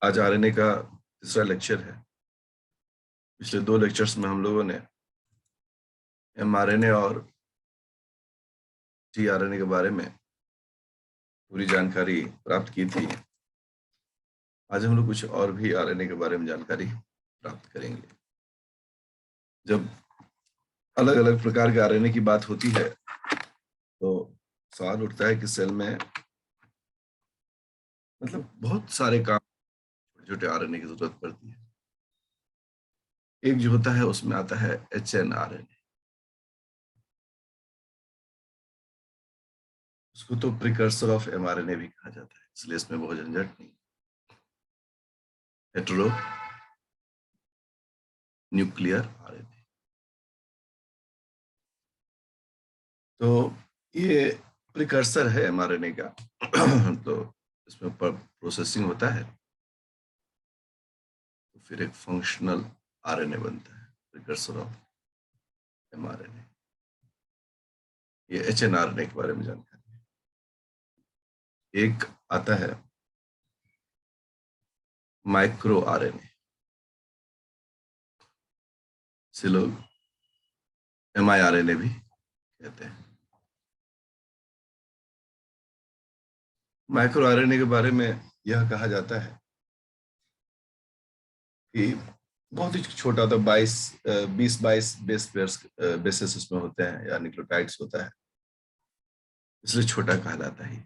आज आरएनए का तीसरा लेक्चर है। पिछले 2 लेक्चर्स में हम लोगों ने एमआरएनए और टीआरएनए के बारे में पूरी जानकारी प्राप्त की थी। आज हम लोग कुछ और भी आरएनए के बारे में जानकारी प्राप्त करेंगे। जब अलग अलग प्रकार के आरएनए की बात होती है तो सवाल उठता है कि सेल में मतलब बहुत सारे काम छोटे छोटे आरएनए की जरूरत पड़ती है। एक जो होता है उसमें आता है एचएनआरएनए। उसको तो प्रिकर्सर ऑफ एमआरएनए भी कहा जाता है, इसलिए इसमें बहुत झंझट नहीं। हेटेरो न्यूक्लियर आरएनए, तो ये प्रिकर्सर है एमआरएनए का। तो इसमें प्रोसेसिंग होता है तो फिर एक फंक्शनल आरएनए बनता है, प्रिकर्सर ऑफ एमआरएनए। ये एचएनआरएनए के बारे में जानकारी है। एक आता है माइक्रो आरएनए, से लोग एमआईआरएनए भी कहते हैं। माइक्रो आरएनए के बारे में यह कहा जाता है कि बहुत ही छोटा होता है, 20-22 बेस पेयर्स बेसिस उसमें होते हैं या न्यूक्लियोटाइड्स होता है, इसलिए छोटा कहलाता है।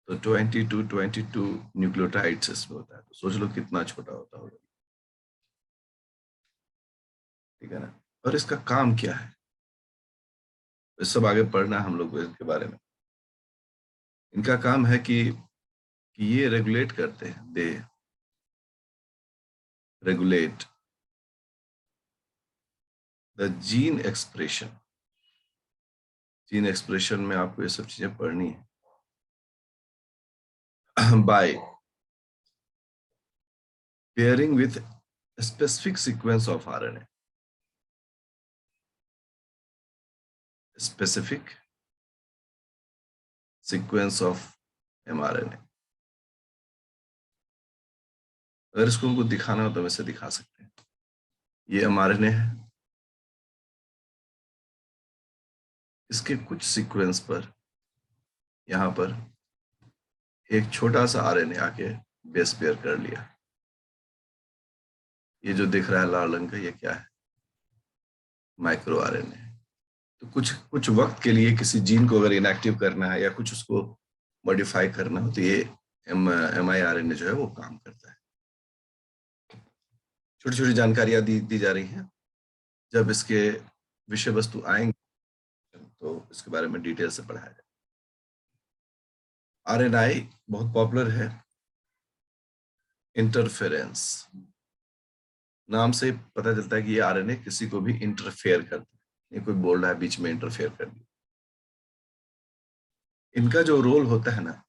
तो 22 न्यूक्लियोटाइड्स इसमें होता है, तो सोच लो कितना छोटा होता होगा। ठीक है ना। और इसका काम क्या है, इस सब आगे पढ़ना है हम लोग को इसके बारे में। इनका काम है कि ये रेगुलेट करते हैं, they regulate the gene expression. Gene expression में आपको ये सब चीजें पढ़नी है। By pairing with specific sequence of RNA. Specific sequence of mRNA. अगर इसको हमको दिखाना हो तो वैसे दिखा सकते हैं। ये एमआरएनए है, इसके कुछ सीक्वेंस पर यहाँ पर एक छोटा सा आरएनए आके बेस पेयर कर लिया। ये जो दिख रहा है लाल रंग का, ये क्या है? Micro RNA. तो कुछ कुछ वक्त के लिए किसी जीन को अगर इनएक्टिव करना है या कुछ उसको मॉडिफाई करना हो तो ये एमआईआरएनए जो है वो काम करता है। छोटी छोटी जानकारियां दी जा रही हैं। जब इसके विषय वस्तु आएंगे तो इसके बारे में डिटेल से पढ़ाया जाए। आरएनआई बहुत पॉपुलर है। इंटरफेरेंस नाम से पता चलता है कि ये आरएनए किसी को भी इंटरफेयर करता है। ये कोई बोल रहा है बीच में इंटरफेयर कर दिया। इनका जो रोल होता है ना,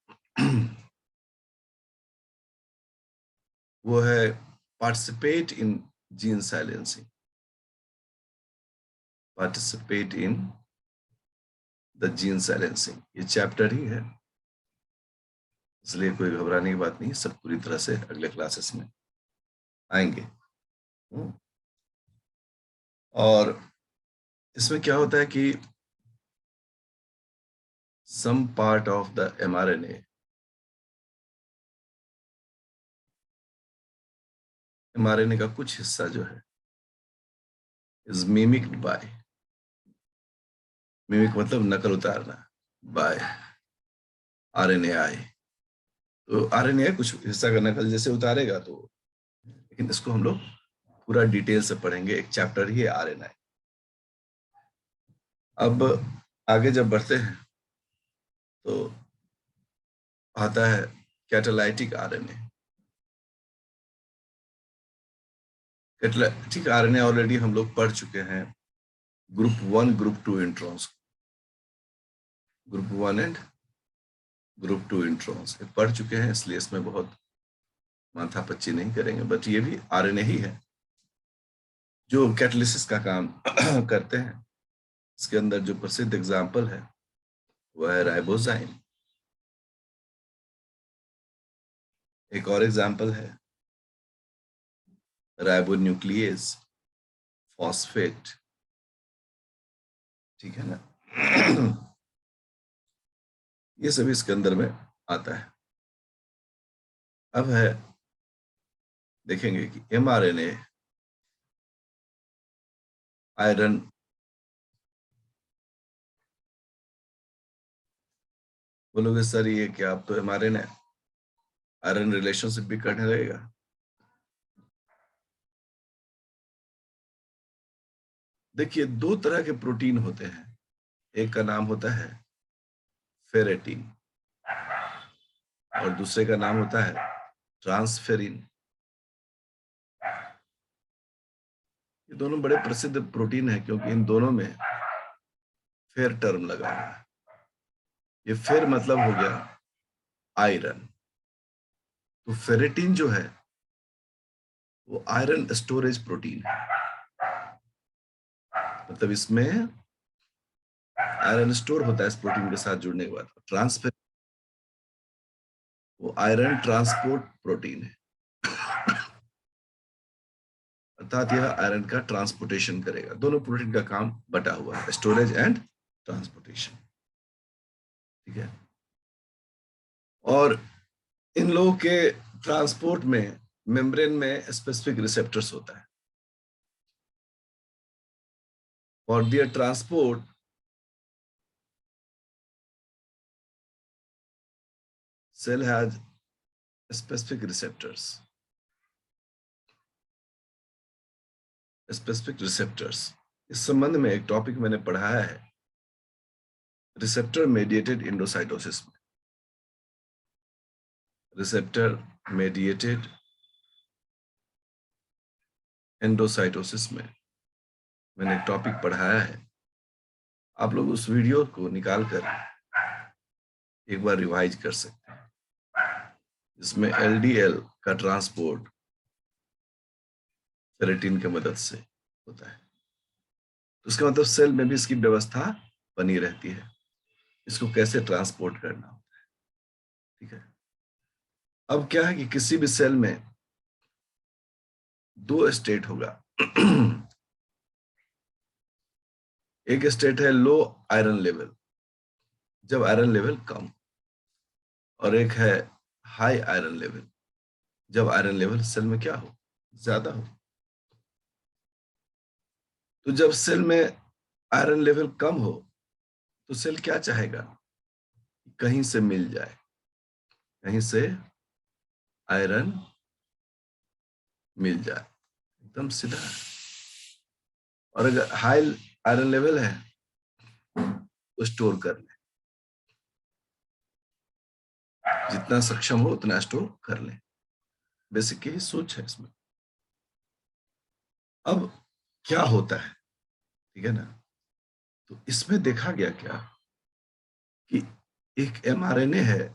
वो है participate in gene silencing. Participate in the gene silencing, ये चैप्टर ही है, इसलिए कोई घबराने की बात नहीं। सब पूरी तरह से अगले क्लासेस में आएंगे। और इसमें क्या होता है कि some part of the mRNA, mRNA का कुछ हिस्सा जो है is mimicked by, मिमिक मतलब नकल उतारना, by RNAi। तो RNAi कुछ हिस्सा का नकल जैसे उतारेगा, तो लेकिन इसको हम लोग पूरा डिटेल से पढ़ेंगे, एक चैप्टर ही है RNAi। अब आगे जब बढ़ते हैं तो आता है catalytic RNA. Catalytic RNA already हम लोग पढ़ चुके हैं, group 1 group 2 introns, group 1 and group 2 introns पढ़ चुके हैं, इसलिए इसमें बहुत माथापच्ची नहीं करेंगे। बट ये भी आरएनए ही है जो कैटालिसिस का काम करते हैं। इसके अंदर जो प्रसिद्ध एग्जाम्पल है वह है राइबोजाइम। एक और एग्जाम्पल है राइबोन्यूक्लियेज, फॉस्फेट, ठीक है ना। ये सभी इसके अंदर में आता है। अब है, देखेंगे कि mRNA आयरन, बोलोगे सर ये क्या, आप तो mRNA आयरन रिलेशनशिप भी करने लगेगा। देखिए, दो तरह के प्रोटीन होते हैं, एक का नाम होता है फेरेटिन और दूसरे का नाम होता है ट्रांसफेरिन। ये दोनों बड़े प्रसिद्ध प्रोटीन है क्योंकि इन दोनों में फेर टर्म लगा हुआ है। ये फेर मतलब हो गया आयरन। तो फेरेटिन जो है वो आयरन स्टोरेज प्रोटीन है, मतलब इसमें आयरन स्टोर होता है इस प्रोटीन के साथ जुड़ने के बाद। ट्रांसफेर वो आयरन ट्रांसपोर्ट प्रोटीन है, अर्थात यह आयरन का ट्रांसपोर्टेशन करेगा। दोनों प्रोटीन का काम बटा हुआ है, स्टोरेज एंड ट्रांसपोर्टेशन, ठीक है। और इन लोगों के ट्रांसपोर्ट में मेम्ब्रेन में स्पेसिफिक रिसेप्टर्स होता है। For their transport cell has specific receptors, specific receptors। इस संबंध में एक टॉपिक मैंने पढ़ाया है रिसेप्टर मेडिएटेड इंडोसाइटोसिस में। रिसेप्टर मेडिएटेड एंडोसाइटोसिस में मैंने एक टॉपिक पढ़ाया है, आप लोग उस वीडियो को निकाल कर एक बार रिवाइज कर सकते हैं। इसमें एलडीएल का ट्रांसपोर्ट फेरेटिन की मदद से होता है। तो इसका मतलब सेल में भी इसकी व्यवस्था बनी रहती है, इसको कैसे ट्रांसपोर्ट करना होता है, ठीक है। अब क्या है कि किसी भी सेल में दो स्टेट होगा। एक स्टेट है लो आयरन लेवल, जब आयरन लेवल कम, और एक है हाई आयरन लेवल, जब आयरन लेवल सेल में क्या हो, ज्यादा हो। तो जब सेल में आयरन लेवल कम हो तो सेल क्या चाहेगा, कहीं से मिल जाए, कहीं से आयरन मिल जाए, एकदम सीधा है। और अगर हाई आयरन लेवल है तो स्टोर कर ले, जितना सक्षम हो उतना स्टोर कर ले। बेसिक यही सोच है इसमें। अब क्या होता है, ठीक है ना। तो इसमें देखा गया क्या कि एक mRNA है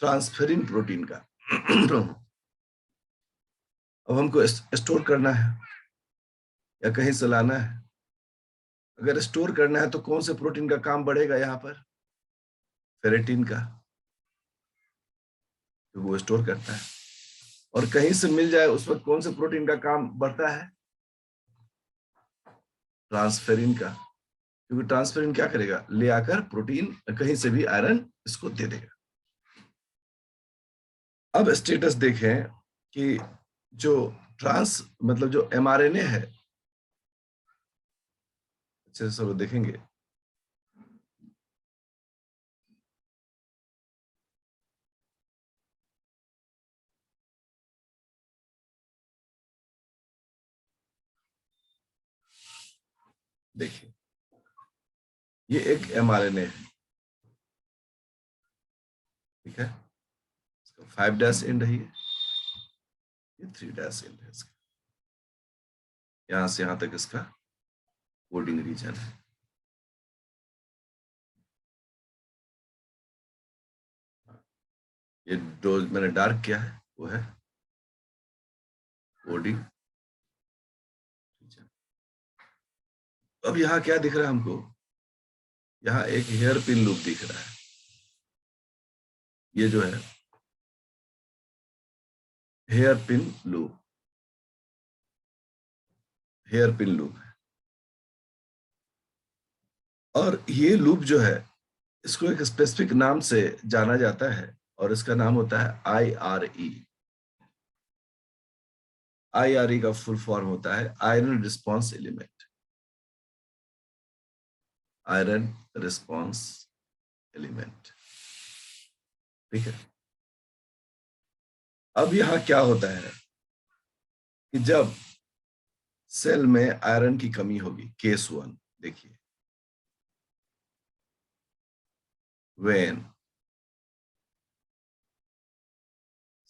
ट्रांसफेरिन प्रोटीन का। अब हमको स्टोर करना है या कहीं से लाना है। अगर स्टोर करना है तो कौन से प्रोटीन का काम बढ़ेगा यहाँ पर, फेरेटिन का, तो वो स्टोर करता है। और कहीं से मिल जाए उस वक्त कौन से प्रोटीन का काम बढ़ता है, ट्रांसफेरिन का, क्योंकि ट्रांसफेरिन क्या करेगा, ले आकर प्रोटीन कहीं से भी आयरन इसको दे देगा। अब स्टेटस देखें कि जो मतलब जो mRNA है, अच्छे से सब देखेंगे, देखिए ये एक mRNA है, ठीक है। 5' एंड है, ये 3' एंड है इसका। यहां से यहां तक इसका कोडिंग रीजन है। ये जो मैंने डार्क किया है वो है कोडिंग रीजन। अब यहाँ क्या दिख रहा है हमको, यहाँ एक हेयर पिन लूप दिख रहा है। ये जो है hair pin loop, hair pin loop. और ये लूप जो है इसको एक स्पेसिफिक नाम से जाना जाता है और इसका नाम होता है IRE। IRE का फुल फॉर्म होता है iron response element, iron response element. ठीक है। अब यहां क्या होता है कि जब सेल में आयरन की कमी होगी, केस 1 देखिए, when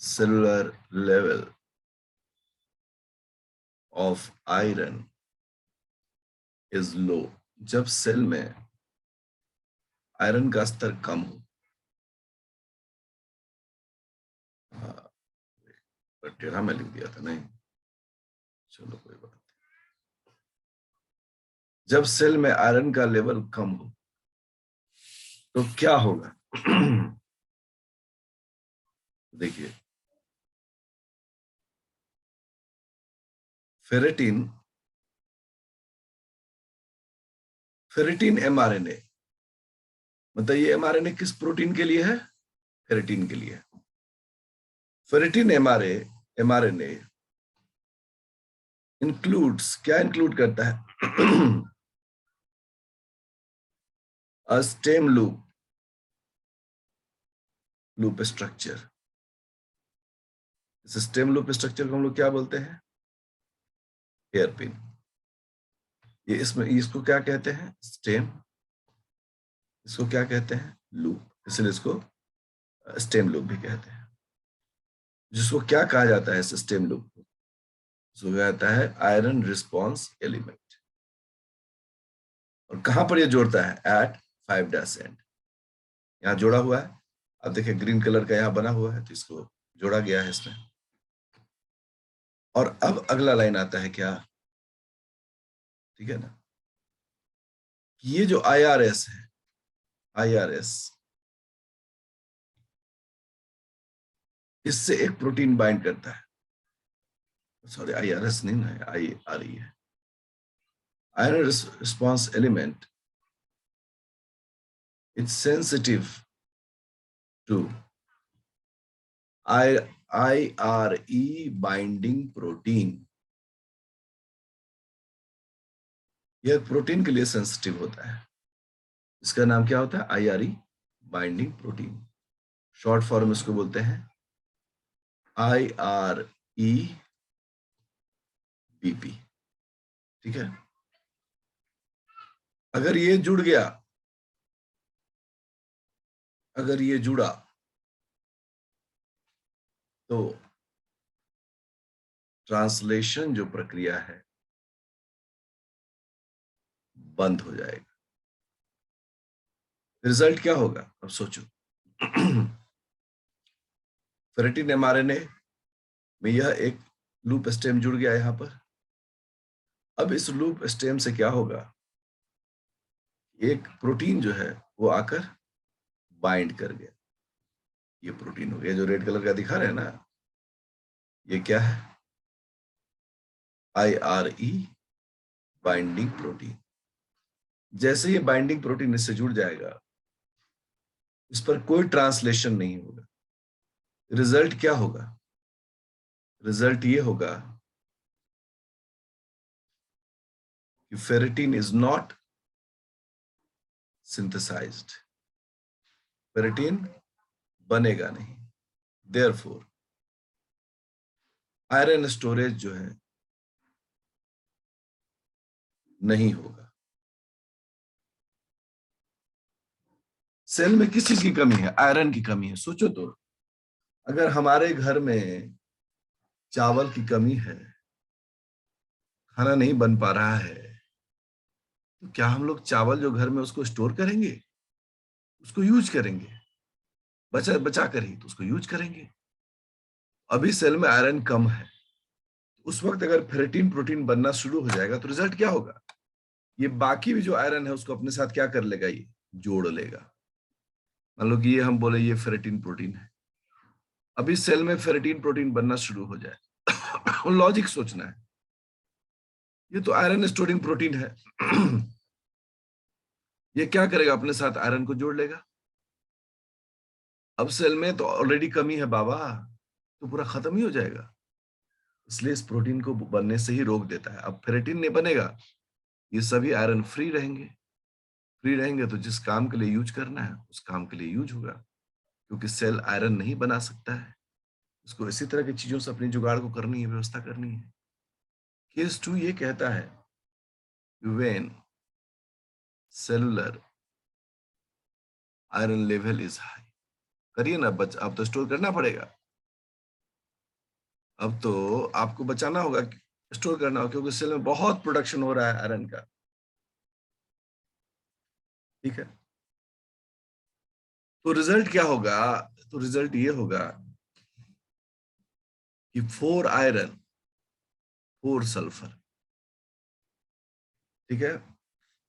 cellular level of iron is low, जब सेल में आयरन का स्तर कम हो। हाँ, टेढ़ा में लिख दिया था, नहीं चलो कोई बात नहीं। जब सेल में आयरन का लेवल कम हो तो क्या होगा? देखिए, फेरेटिन, फेरेटिन mRNA, मतलब ये mRNA किस प्रोटीन के लिए है? फेरेटिन के लिए। फेरेटिन mRNA इंक्लूड्स, क्या इंक्लूड करता है? A stem loop structure. इस स्टेम लूप स्ट्रक्चर को हम लोग क्या बोलते हैं? Hair pin. ये इसमें इसको क्या कहते हैं? स्टेम। इसको क्या कहते हैं? लूप, इसलिए इसको स्टेम लूप भी कहते हैं। जिसको क्या कहा जाता है? स्टेम लूप को इसको कहा जाता है आयरन रिस्पॉन्स एलिमेंट। और कहां पर ये जोड़ता है? At 5' end. यहाँ जोड़ा हुआ है, अब देखिए ग्रीन कलर का यहाँ बना हुआ है, तो इसको जोड़ा गया है इसमें। और अब अगला लाइन आता है क्या? ठीक है ना, ये जो IRS है, IRS, इससे एक प्रोटीन बाइंड करता है। सॉरी, IRS नहीं ना, IRE है। Iron response element is sensitive to IRE binding protein. यह प्रोटीन के लिए सेंसिटिव होता है। इसका नाम क्या होता है? IRE binding protein. Short form इसको बोलते हैं IREBP। ठीक है। अगर ये जुड़ गया, अगर ये जुड़ा तो ट्रांसलेशन जो प्रक्रिया है बंद हो जाएगा। रिजल्ट क्या होगा? अब सोचो। फेरेटिन mRNA में यह एक लूप स्टेम जुड़ गया यहां पर। अब इस लूप स्टेम से क्या होगा? एक प्रोटीन जो है वो आकर बाइंड कर गया। ये प्रोटीन हो गया जो रेड कलर का दिखा रहे हैं ना, ये क्या है? IRE binding protein. जैसे ये बाइंडिंग प्रोटीन इससे जुड़ जाएगा, इस पर कोई ट्रांसलेशन नहीं होगा। रिजल्ट क्या होगा? रिजल्ट ये होगा कि ferritin is not synthesised, ferritin बनेगा नहीं। देयरफॉर आयरन स्टोरेज जो है नहीं होगा। सेल में किस चीज की कमी है? आयरन की कमी है। सोचो तो, अगर हमारे घर में चावल की कमी है, खाना नहीं बन पा रहा है, तो क्या हम लोग चावल जो घर में उसको स्टोर करेंगे? उसको यूज करेंगे, बचा बचा कर ही तो उसको यूज करेंगे। अभी सेल में आयरन कम है, उस वक्त अगर फेरेटिन प्रोटीन बनना शुरू हो जाएगा तो रिजल्ट क्या होगा? ये बाकी भी जो आयरन है उसको अपने साथ क्या कर लेगा? ये जोड़ लेगा। मान लो कि ये हम बोले ये फेरेटिन प्रोटीन है, अभी सेल में फेरेटिन प्रोटीन बनना शुरू हो जाए। लॉजिक सोचना है, ये तो आयरन स्टोरिंग प्रोटीन है। ये क्या करेगा, अपने साथ आयरन को जोड़ लेगा। अब सेल में तो ऑलरेडी कमी है बाबा, तो पूरा खत्म ही हो जाएगा, इसलिए इस प्रोटीन को बनने से ही रोक देता है। अब फेरेटिन नहीं बनेगा, ये सभी आयरन फ्री रहेंगे। फ्री रहेंगे तो जिस काम के लिए यूज करना है उस काम के लिए यूज होगा, क्योंकि सेल आयरन नहीं बना सकता है, उसको इसी तरह की चीजों से अपनी जुगाड़ को करनी है, व्यवस्था करनी है। केस 2 ये कहता है when cellular iron level is high. करिए ना, अब तो स्टोर करना पड़ेगा, अब तो आपको बचाना होगा, स्टोर करना होगा, क्योंकि सेल में बहुत प्रोडक्शन हो रहा है आयरन का। ठीक है, तो रिजल्ट क्या होगा, तो रिजल्ट ये होगा कि 4 आयरन 4 सल्फर, ठीक है,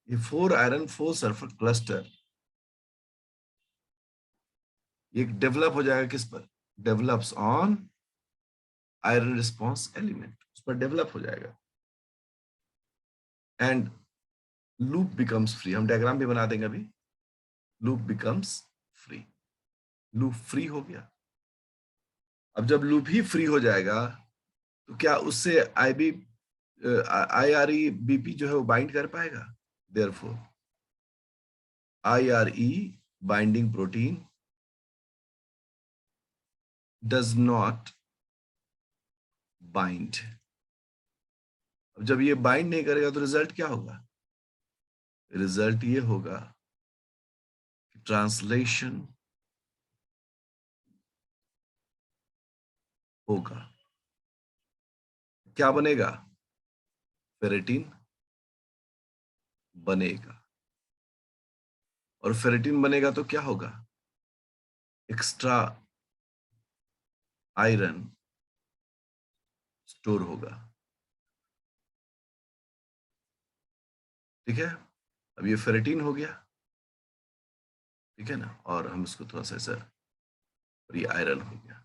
ये 4 आयरन 4 सल्फर क्लस्टर ये डेवलप हो जाएगा किस पर, develops on iron response element, उस पर डेवलप हो जाएगा। एंड लूप बिकम्स फ्री, हम डायग्राम भी बना देंगे अभी। Loop becomes free, loop free हो गया। अब जब लूप ही फ्री हो जाएगा तो क्या उससे IRE BP जो है वो बाइंड कर पाएगा? Therefore IRE binding protein does not bind. अब जब ये बाइंड नहीं करेगा तो रिजल्ट क्या होगा, रिजल्ट ये होगा कि ट्रांसलेशन होगा। क्या बनेगा, फेरेटिन बनेगा, और फेरेटिन बनेगा तो क्या होगा, एक्स्ट्रा आयरन स्टोर होगा। ठीक है, अब ये फेरेटिन हो गया, ठीक है ना, और हम इसको थोड़ा सा ऐसा, और ये आयरन हो गया,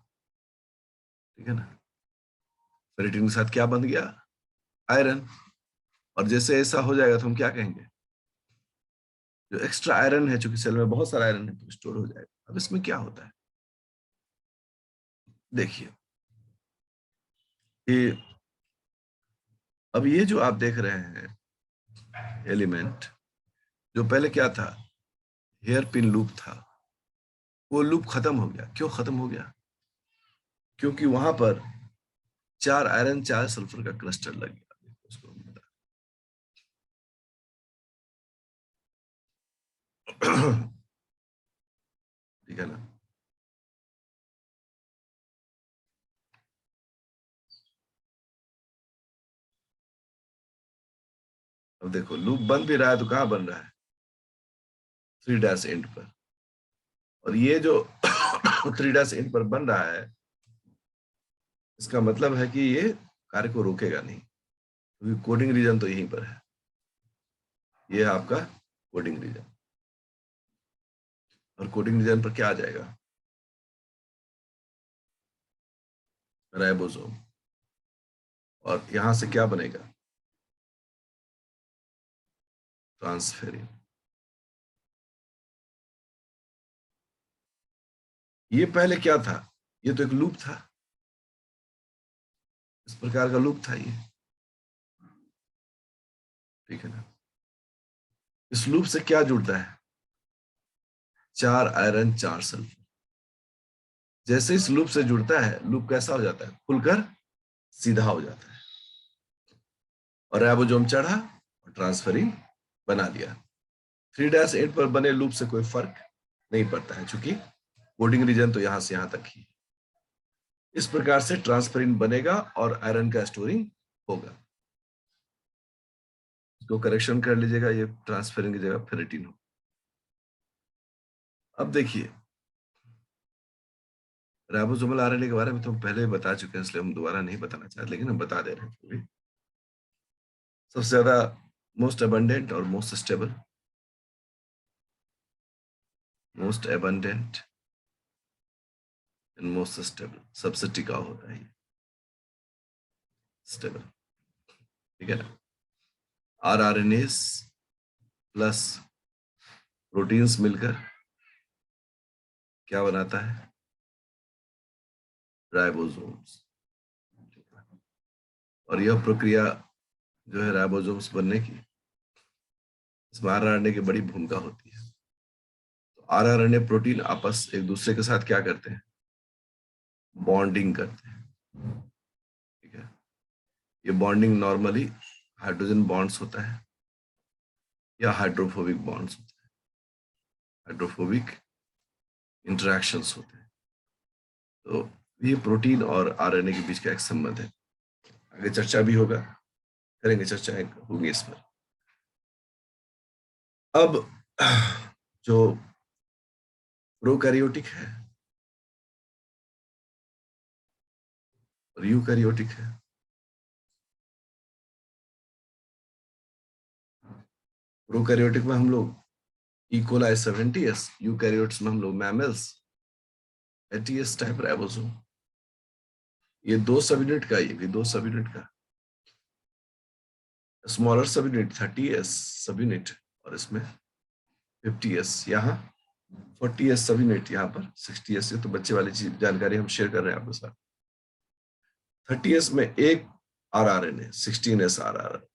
ठीक है ना। फेरेटिन के साथ क्या बन गया, आयरन। और जैसे ऐसा हो जाएगा तो हम क्या कहेंगे, जो एक्स्ट्रा आयरन है, चूंकि सेल में बहुत सारा आयरन है तो स्टोर हो जाएगा। अब इसमें क्या होता है, देखिए कि अब ये जो आप देख रहे हैं एलिमेंट, जो पहले क्या था, हेयर पिन लूप था, वो लूप खत्म हो गया। क्यों खत्म हो गया, क्योंकि वहां पर 4 आयरन 4 सल्फर का क्लस्टर लग गया उसको। ठीक है ना। अब देखो लूप बन भी रहा है तो कहाँ बन रहा है, 3 डैश एंड पर। और ये जो 3 डैश एंड पर बन रहा है, इसका मतलब है कि ये कार्य को रोकेगा नहीं, क्योंकि कोडिंग रीजन तो यहीं पर है, ये है आपका कोडिंग रीजन। और कोडिंग रीजन पर क्या आ जाएगा, राइबोसोम, और यहां से क्या बनेगा, ट्रांसफेरिन। ये पहले क्या था, ये तो एक लूप था, इस प्रकार का लूप था ये, ठीक है ना। इस लूप से क्या जुड़ता है, 4 आयरन 4 सल्फर। जैसे इस लूप से जुड़ता है, लूप कैसा हो जाता है, खुलकर सीधा हो जाता है, और राइबोसोम चढ़ा और ट्रांसफरिन बना दिया। 3-8 पर बने लूप से कोई फर्क नहीं पड़ता है, क्योंकि कोडिंग रीजन तो यहां से यहां तक ही। इस प्रकार से ट्रांसफरिन बनेगा और आयरन का स्टोरिंग होगा। इसको करेक्शन कर लीजिएगा, ये ट्रांसफरिन की जगह फेरेटिन हो। अब देखिए राइबोसोमल आरएनए के बारे में तो हम पहले ही बता चुके हैं, इसलिए हम दोबारा नहीं बताना चाहते, लेकिन हम बता दे रहे हैं। सबसे ज्यादा मोस्ट अबंडेंट और most abundant and most stable, सबसे टिकाऊ होता है ये, स्टेबल, ठीक है ना। आरआरएनएस प्लस प्रोटीन्स मिलकर क्या बनाता है, राइबोसोम्स। और यह प्रक्रिया जो है राइबोसोम्स बनने की, इसमें आरआरएनए की बड़ी भूमिका होती है। तो आरआरएनए प्रोटीन आपस एक दूसरे के साथ क्या करते हैं, बॉन्डिंग करते हैं, ठीक है। ये बॉन्डिंग नॉर्मली हाइड्रोजन बॉन्ड्स होता है या हाइड्रोफोबिक बॉन्ड्स होते हैं, हाइड्रोफोबिक इंटरेक्शंस होते हैं। तो ये प्रोटीन और आरएनए के बीच का एक संबंध है। आगे चर्चा भी होगा, करेंगे, चर्चा होगी इस पर। अब जो प्रोकैरियोटिक है और यूकैरियोटिक है, प्रोकैरियोटिक में हम लोग इकोलाई 70s, यूकैरियोट्स में हम लोग मैमल्स 80s टाइप राइबोसोम। ये 2 सब यूनिट का, ये भी 2 सब यूनिट का, स्मॉलर सब यूनिट 30s सब यूनिट और इसमें 50s, यहाँ 40s सब यूनिट, यहाँ पर 60s। से तो बच्चे वाली चीज जानकारी हम शेयर कर रहे हैं आपके साथ। 30s में एक आरआरएनए, 16s आरआरएनए,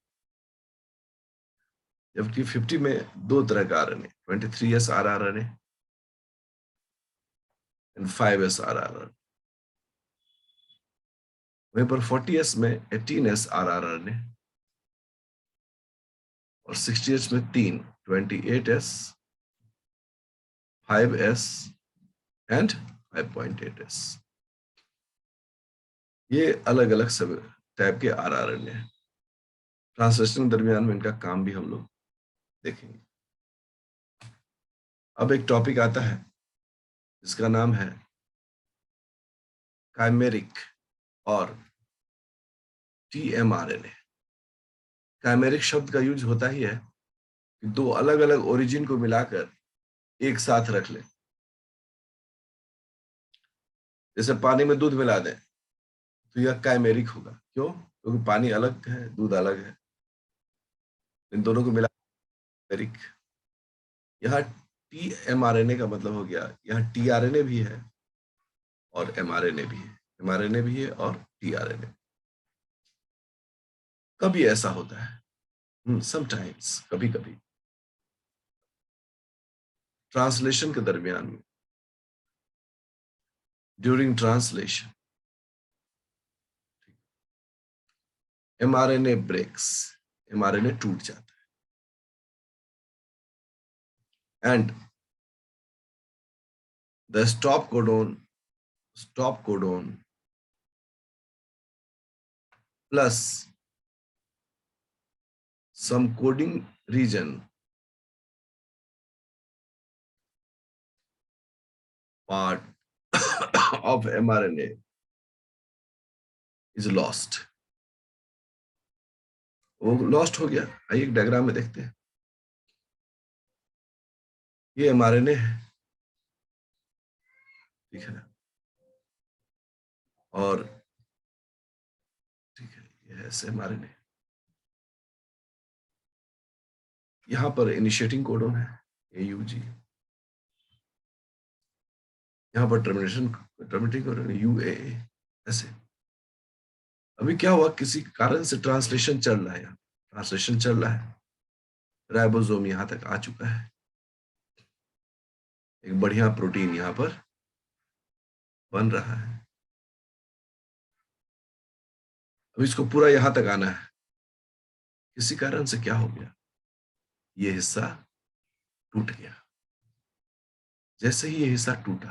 जबकि 50 में 2 तरह का RNA, 23s rRNA and 5s rRNA. वहीं पर 40s में 18s आरआरएनए और 60s में 3, 28s, 5s एंड 5.8s। ये अलग अलग सब टाइप के आरआरएनए हैं। ट्रांसलेशन के दरमियान में इनका काम भी हम लोग देखेंगे। अब एक टॉपिक आता है जिसका नाम है काइमेरिक और टीएमआरएनए। काइमेरिक शब्द का यूज होता ही है कि 2 अलग अलग ओरिजिन को मिलाकर एक साथ रख ले। जैसे पानी में दूध मिला दें तो यह काइमेरिक होगा। क्यों? क्योंकि पानी अलग है, दूध अलग है, इन दोनों को मिला काइमेरिक। यहाँ टीएमआरएनए का मतलब हो गया, यहाँ टीआरएनए भी है और एमआरएनए भी है, एमआरएनए भी है और टीआरएनए। कभी ऐसा होता है, समटाइम्स, कभी कभी ट्रांसलेशन के दरमियान में, during translation mRNA breaks, mRNA टूट जाता है and the stop codon plus some coding region part of mRNA is lost। वो लॉस्ट हो गया। आइए एक डायग्राम में देखते हैं। ये mRNA है, ठीक है ना, और ठीक है, ये ऐसे mRNA। यहाँ पर इनिशिएटिंग कोडोन है AUG, यहाँ पर टर्मिनेटिंग कोडोन UAA। ऐसे अभी क्या हुआ, किसी कारण से ट्रांसलेशन चल रहा है, यहाँ ट्रांसलेशन चल रहा है, राइबोसोम यहाँ तक आ चुका है, एक बढ़िया प्रोटीन यहाँ पर बन रहा है। अब इसको पूरा यहां तक आना है, किसी कारण से क्या हो गया, ये हिस्सा टूट गया। जैसे ही ये हिस्सा टूट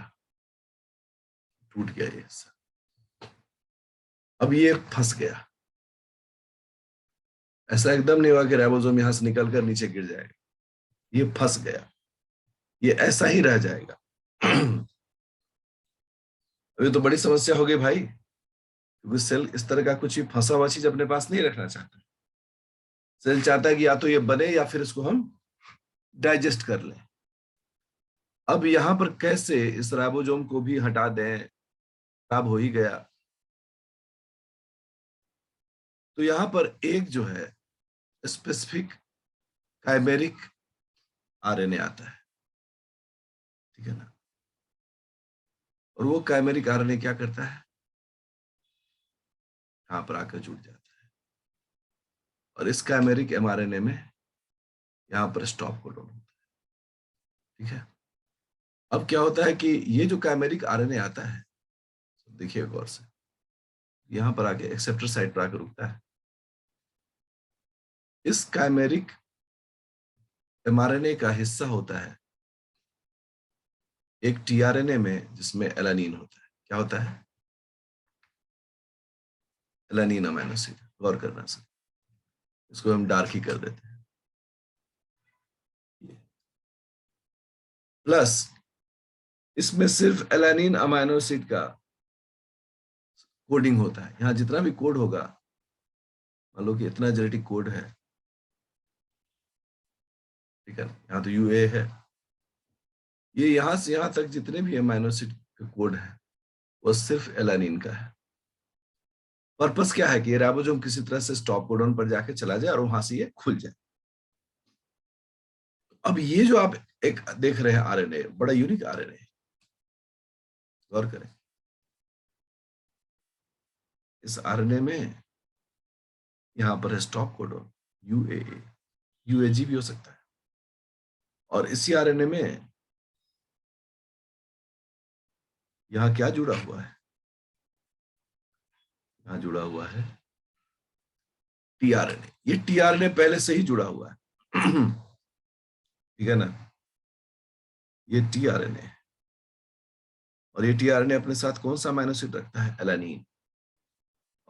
गया ये हिस्सा, अब ये फंस गया। ऐसा एकदम नहीं हुआ कि राइबोसोम यहां से निकलकर नीचे गिर जाएगा, ये फंस गया, ये ऐसा ही रह जाएगा। अभी तो बड़ी समस्या हो गई भाई, क्योंकि सेल इस तरह का कुछ फंसा हुआ चीज अपने पास नहीं रखना चाहता। सेल चाहता है कि या तो ये बने या फिर इसको हम डाइजेस्ट कर लें। अब यहां पर कैसे इस राइबोसोम को भी हटा दें खराब हो ही गया। तो यहां पर एक जो है स्पेसिफिक काइमेरिक आरएनए आता है, ठीक है ना। और वो काइमेरिक आरएनए क्या करता है, यहां पर आकर जुड़ जाता है, और इस काइमेरिक एमआरएनए में यहां पर स्टॉप कोडॉन होता है, ठीक है। अब क्या होता है कि ये जो काइमेरिक आरएनए आता है, देखिए गौर से, यहां पर आके एक्सेप्टर साइट पर आकर रुकता है। इस काइमेरिक एमआरएनए का हिस्सा होता है एक टीआरएनए में जिसमें एलानिन होता है। क्या होता है? Alanine amino acid. गौर करना सर, इसको हम डार्क ही कर देते हैं। प्लस इसमें सिर्फ एलानिन अमीनो एसिड का कोडिंग होता है। यहां जितना भी कोड होगा, मान लो कि इतना जेनेटिक कोड है, ठीक है, यहाँ तो यूए है, ये यहां से यहां तक जितने भी अमीनो एसिड का कोड है वो सिर्फ एलानिन का है। पर्पस क्या है कि ये राइबोसोम किसी तरह से स्टॉप कोडॉन पर जाके चला जाए और वहां से ये खुल जाए। अब ये जो आप एक देख रहे हैं आरएनए, बड़ा यूनिक आरएनए, गौर करें। इस आरएनए में यहां पर है स्टॉप कोडॉन यूएए, यूएजी भी हो सकता है। और इसी आरएनए में यहां क्या जुड़ा हुआ है, यहां जुड़ा हुआ है टीआरएनए। ये टीआरएनए पहले से ही जुड़ा हुआ है ठीक है ना, ये टीआरएनए है। और ये टीआरएनए अपने साथ कौन सा अमीनो एसिड रखता है? एलानिन।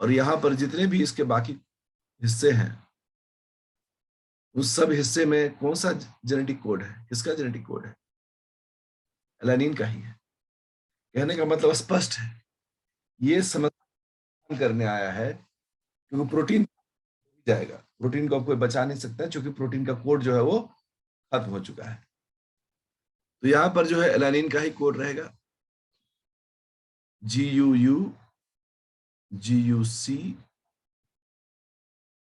और यहां पर जितने भी इसके बाकी हिस्से हैं, उस सब हिस्से में कौन सा जेनेटिक कोड है? किसका जेनेटिक कोड है? एलानिन का ही है। कहने का मतलब स्पष्ट है, ये समाधान करने आया है, क्योंकि प्रोटीन जाएगा, प्रोटीन को अब कोई बचा नहीं सकता है, क्योंकि प्रोटीन का कोड जो है वो खत्म हो चुका है। तो यहां पर जो है एलानिन का ही कोड रहेगा, GUU, GUC,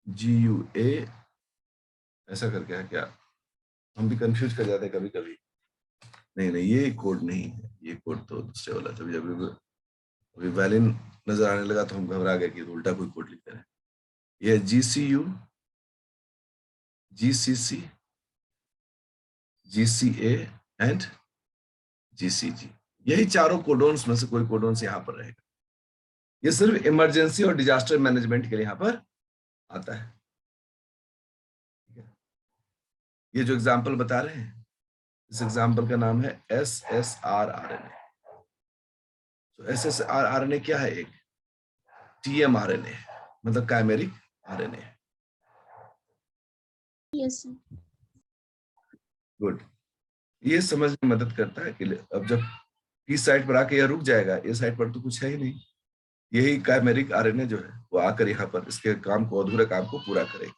GUA, ऐसा करके है क्या? हम भी कंफ्यूज कर जाते हैं कभी कभी। नहीं नहीं, ये कोड नहीं है, ये कोड तो दूसरे वाला था। अभी वैलिन नजर आने लगा तो हम घबरा गए कि उल्टा कोई कोड लिख रहे हैं। ये GCU, GCC, GCA and GCG, यही चारों कोडोन्स में से कोई कोडोन्स यहाँ पर रहेगा। ये सिर्फ इमरजेंसी और डिजास्टर मैनेजमेंट के लिए यहाँ पर आता है। ये जो एग्जाम्पल बता रहे हैं, इस एग्जाम्पल का नाम है SSR-RNA। तो SSR-RNA क्या है? एक TMRNA, मतलब chimeric RNA. Yes sir. Good. ये समझ में मदद करता है कि अब जब इस साइड पर आके यह रुक जाएगा, इस साइड पर तो कुछ है ही नहीं, यही काइमेरिक आरएनए जो है वो आकर यहाँ पर इसके काम को, अधूरे काम को पूरा करेगा।